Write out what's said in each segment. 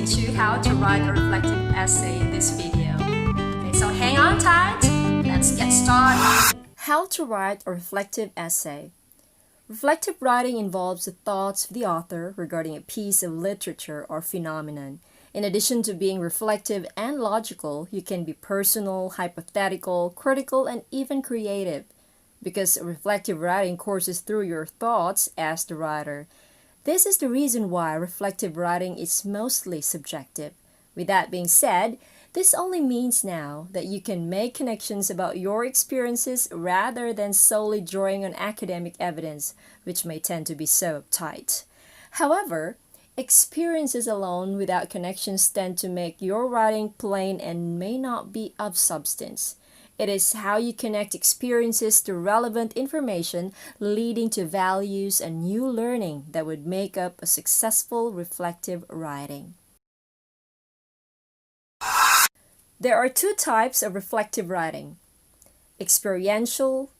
teach you how to write a reflective essay in this video. Okay, so hang on tight. Let's get started. How to write a reflective essay. Reflective writing involves the thoughts of the author regarding a piece of literature or phenomenon. In addition to being reflective and logical, you can be personal, hypothetical, critical, and even creative, because reflective writing courses through your thoughts as the writer. This is the reason why reflective writing is mostly subjective. With that being said, this only means now that you can make connections about your experiences rather than solely drawing on academic evidence, which may tend to be so uptight. However, experiences alone without connections tend to make your writing plain and may not be of substance. It is how you connect experiences to relevant information, leading to values and new learning, that would make up a successful reflective writing. There are two types of reflective writing: experiential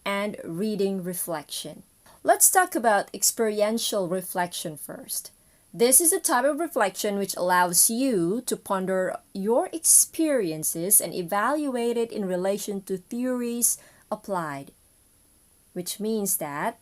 and reading reflection. Let's talk about experiential reflection first. This is a type of reflection which allows you to ponder your experiences and evaluate it in relation to theories applied. Which means that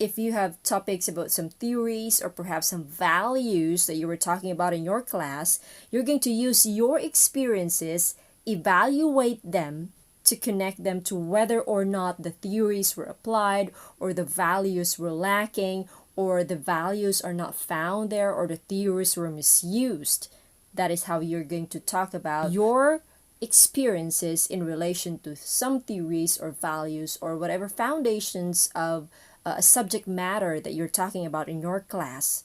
if you have topics about some theories or perhaps some values that you were talking about in your class, you're going to use your experiences, evaluate them, to connect them to whether or not the theories were applied, or the values were lacking, or the values are not found there, or the theories were misused. That is how you're going to talk about your experiences in relation to some theories or values or whatever foundations of a subject matter that you're talking about in your class.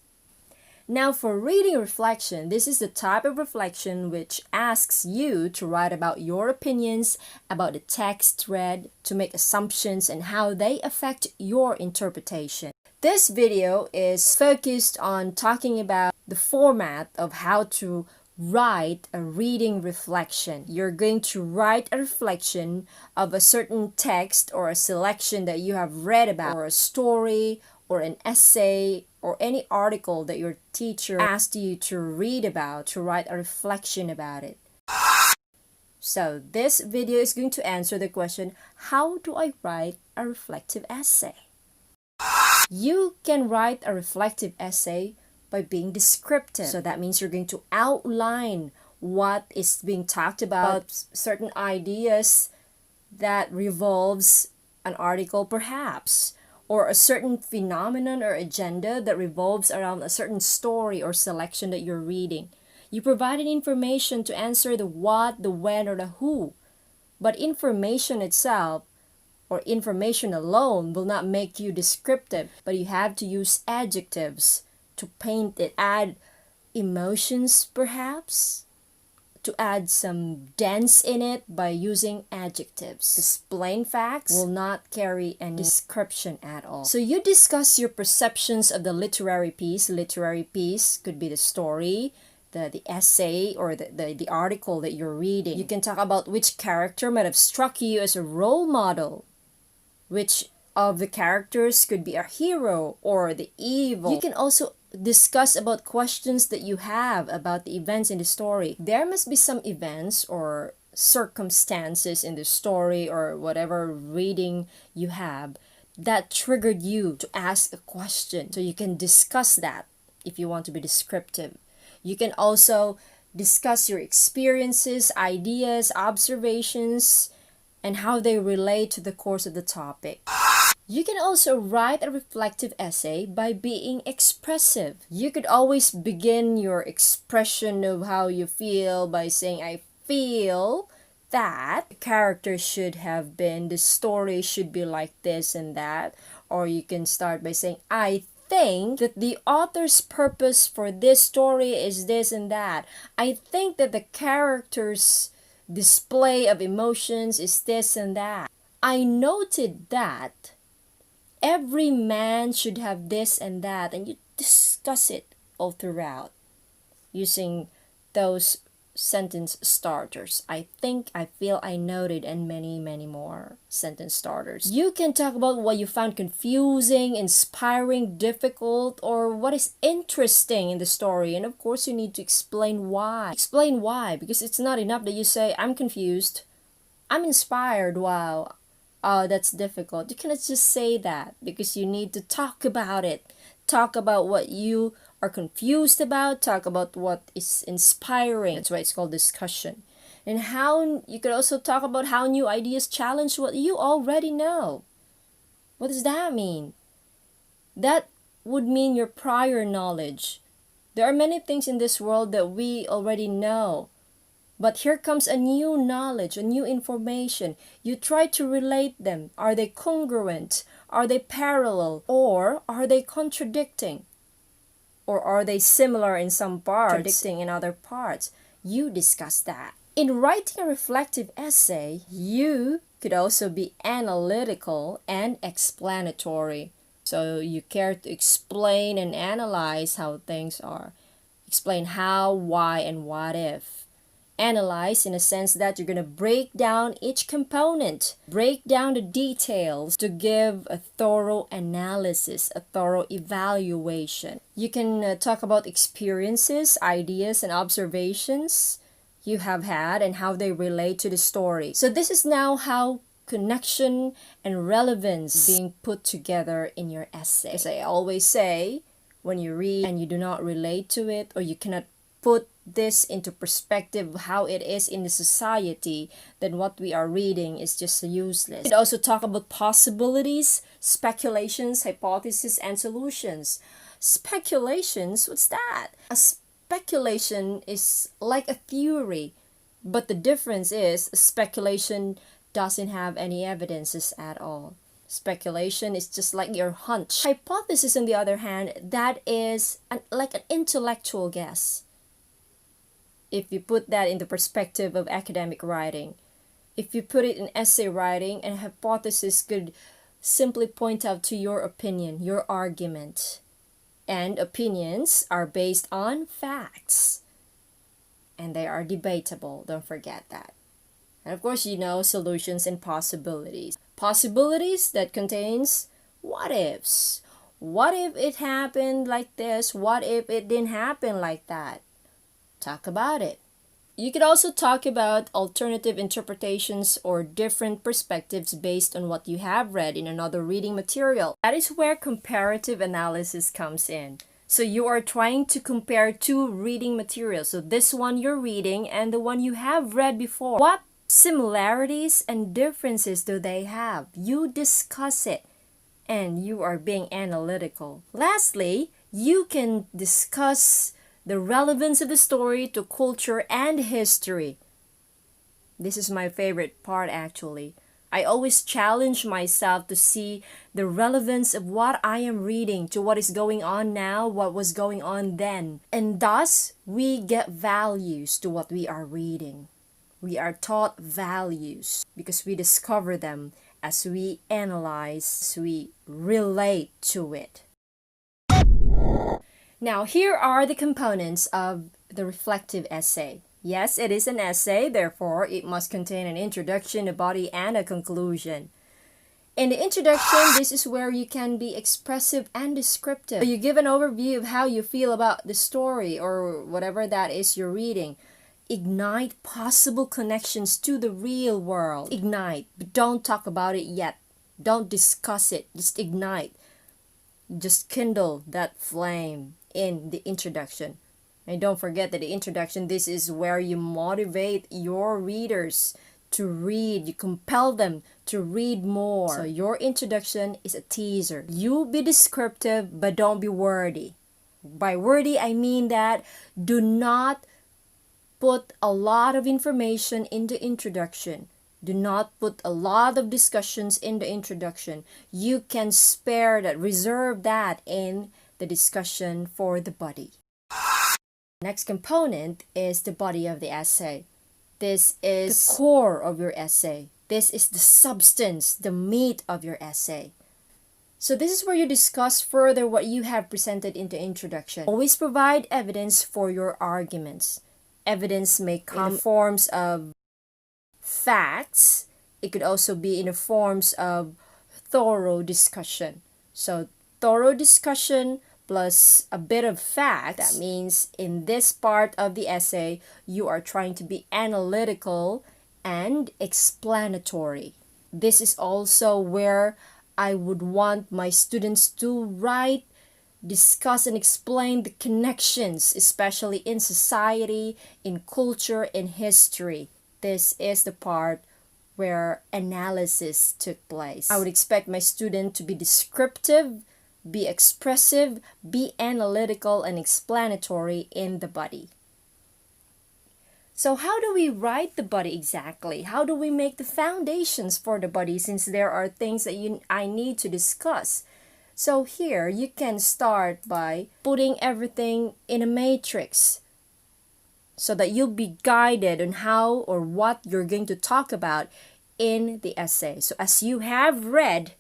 Now, for reading reflection, this is the type of reflection which asks you to write about your opinions about the text read, to make assumptions and how they affect your interpretation. This video is focused on talking about the format of how to write a reading reflection. You're going to write a reflection of a certain text or a selection that you have read about, or a story or an essay or any article that your teacher asked you to read about, to write a reflection about it. So this video is going to answer the question, how do I write a reflective essay? You can write a reflective essay by being descriptive. So that means you're going to outline what is being talked about, certain ideas that revolves an article perhaps, or a certain phenomenon or agenda that revolves around a certain story or selection that you're reading. You provided information to answer the what, the when, or the who. But information itself, or information alone, will not make you descriptive, but you have to use adjectives to paint it, add emotions perhaps, to add some depth in it by using adjectives. Just plain facts will not carry any description at all. So you discuss your perceptions of the literary piece. Literary piece could be the story, the essay, or the article that you're reading. You can talk about which character might have struck you as a role model, which of the characters could be a hero or the evil. You can also discuss about questions that you have about the events in the story. There must be some events or circumstances in the story or whatever reading you have that triggered you to ask a question. So you can discuss that if you want to be descriptive. You can also discuss your experiences, ideas, observations, and how they relate to the course of the topic. You can also write a reflective essay by being expressive. You could always begin your expression of how you feel by saying, I feel that the character should have been, the story should be like this and that. Or you can start by saying, I think that the author's purpose for this story is this and that. I think that the character's display of emotions is this and that. I noted that every man should have this and that, and you discuss it all throughout using those sentence starters. I feel I noted, and many more sentence starters. You can talk about what you found confusing, inspiring, difficult, or what is interesting in the story. And of course, you need to explain why. Explain why, because it's not enough that you say, I'm confused, I'm inspired, wow. Oh, that's difficult. You cannot just say that, because you need to talk about it. Talk about what you are confused about, talk about what is inspiring. That's why it's called discussion. And how you could also talk about how new ideas challenge what you already know. What does that mean? That would mean your prior knowledge. There are many things in this world that we already know. But here comes a new knowledge, a new information. You try to relate them. Are they congruent? Are they parallel? Or are they contradicting? Or are they similar in some parts, contradicting in other parts? You discuss that. In writing a reflective essay, you could also be analytical and explanatory. So you care to explain and analyze how things are. Explain how, why, and what if. Analyze in a sense that you're going to break down each component, break down the details to give a thorough analysis, a thorough evaluation. You can talk about experiences, ideas, and observations you have had and how they relate to the story. So this is now how connection and relevance being put together in your essay. As I always say, when you read and you do not relate to it, or you cannot put this into perspective how it is in the society, then what we are reading is just useless. We could also talk about possibilities, speculations, hypotheses, and solutions. Speculations, what's that? A speculation is like a theory, but the difference is speculation doesn't have any evidences at all. Speculation is just like your hunch. Hypothesis, on the other hand, that is like an intellectual guess. If you put that in the perspective of academic writing, if you put it in essay writing, a hypothesis could simply point out to your opinion, your argument. And opinions are based on facts. And they are debatable, don't forget that. And of course, you know, solutions and possibilities. Possibilities that contains what ifs. What if it happened like this? What if it didn't happen like that? Talk about it. You could also talk about alternative interpretations or different perspectives based on what you have read in another reading material. That is where comparative analysis comes in. So you are trying to compare two reading materials. So this one you're reading and the one you have read before. What similarities and differences do they have? You discuss it and you are being analytical. Lastly, you can discuss the relevance of the story to culture and history. This is my favorite part, actually. I always challenge myself to see the relevance of what I am reading to what is going on now, what was going on then. And thus, we get values to what we are reading. We are taught values because we discover them as we analyze, as we relate to it. Now, here are the components of the reflective essay. Yes, it is an essay, therefore it must contain an introduction, a body, and a conclusion. In the introduction, this is where you can be expressive and descriptive. So you give an overview of how you feel about the story or whatever that is you're reading. Ignite possible connections to the real world. Ignite, but don't talk about it yet. Don't discuss it, just ignite. Just kindle that flame in the introduction. And don't forget that the introduction, this is where you motivate your readers to read. You compel them to read more. So your introduction is a teaser. You be descriptive, but don't be wordy. By wordy, I mean that do not put a lot of information in the introduction. Do not put a lot of discussions in the introduction. You can spare that, reserve that in the discussion for the body. Next component is the body of the essay. This is the core of your essay. This is the substance, the meat of your essay. So this is where you discuss further what you have presented in the introduction. Always provide evidence for your arguments. Evidence may come in forms of facts. It could also be in the forms of thorough discussion. So thorough discussion plus a bit of facts. That means in this part of the essay, you are trying to be analytical and explanatory. This is also where I would want my students to write, discuss, and explain the connections, especially in society, in culture, in history. This is the part where analysis took place. I would expect my student to be descriptive, be expressive, be analytical, and explanatory in the body. So how do we write the body exactly? How do we make the foundations for the body, since there are things that I need to discuss? So here you can start by putting everything in a matrix so that you'll be guided on how or what you're going to talk about in the essay. So as you have read,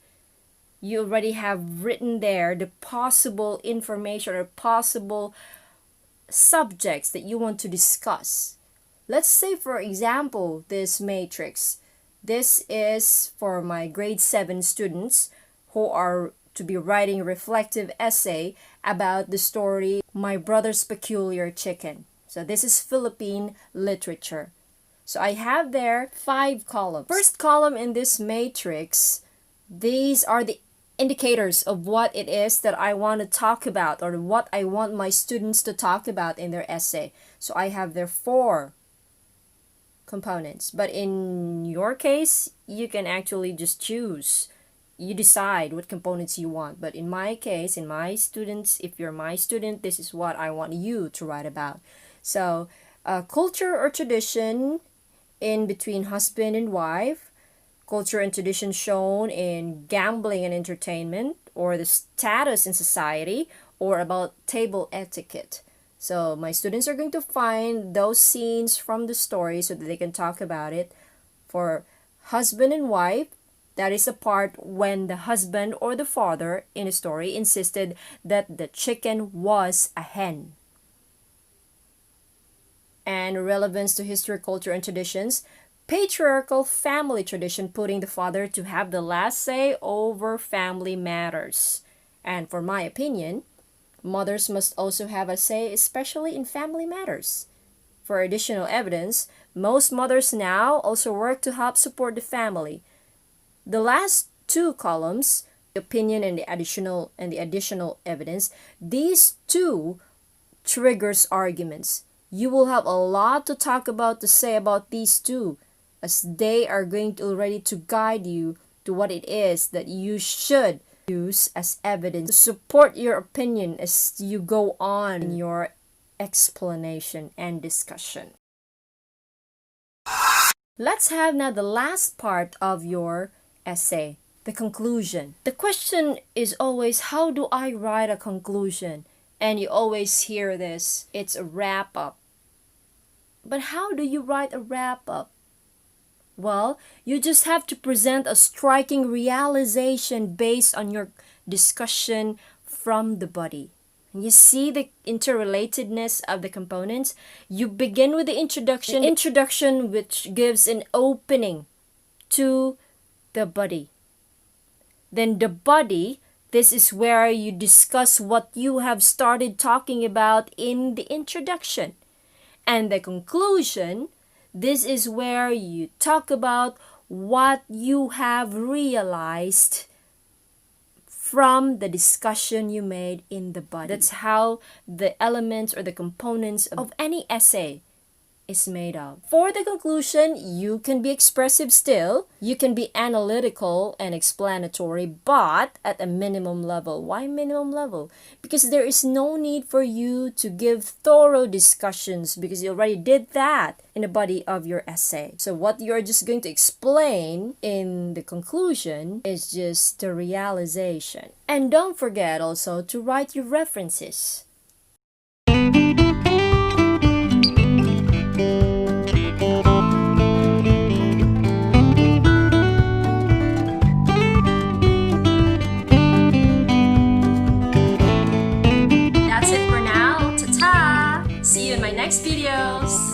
you already have written there the possible information or possible subjects that you want to discuss. Let's say, for example, this matrix. This is for my grade 7 students who are to be writing a reflective essay about the story My Brother's Peculiar Chicken. So this is Philippine literature. So I have there 5 columns. First column in this matrix, these are the indicators of what it is that I want to talk about or what I want my students to talk about in their essay. So I have there 4 components. But in your case, you can actually just choose. You decide what components you want. But in my case, in my students, if you're my student, this is what I want you to write about. So, culture or tradition in between husband and wife, culture and tradition shown in gambling and entertainment, or the status in society, or about table etiquette. So my students are going to find those scenes from the story so that they can talk about it. For husband and wife, that is the part when the husband or the father in the story insisted that the chicken was a hen. And relevance to history, culture, and traditions. Patriarchal family tradition, putting the father to have the last say over family matters. And for my opinion, mothers must also have a say, especially in family matters. For additional evidence, most mothers now also work to help support the family. The last 2 columns, the opinion and the additional evidence, these 2 triggers arguments. You will have a lot to talk about, to say about these 2, as they are going to already to guide you to what it is that you should use as evidence to support your opinion as you go on in your explanation and discussion. Let's have now the last part of your essay, the conclusion. The question is always, how do I write a conclusion? And you always hear this, it's a wrap-up. But how do you write a wrap-up? Well, you just have to present a striking realization based on your discussion from the body. And you see the interrelatedness of the components. You begin with the introduction which gives an opening to the body. Then the body, this is where you discuss what you have started talking about in the introduction. And the conclusion, this is where you talk about what you have realized from the discussion you made in the body. That's how the elements or the components of any essay is made of. For the conclusion, you can be expressive still. You can be analytical and explanatory, but at a minimum level. Why minimum level? Because there is no need for you to give thorough discussions because you already did that in the body of your essay. So what you're just going to explain in the conclusion is just the realization. And don't forget also to write your references. That's it for now. Ta-ta! See you in my my next videos.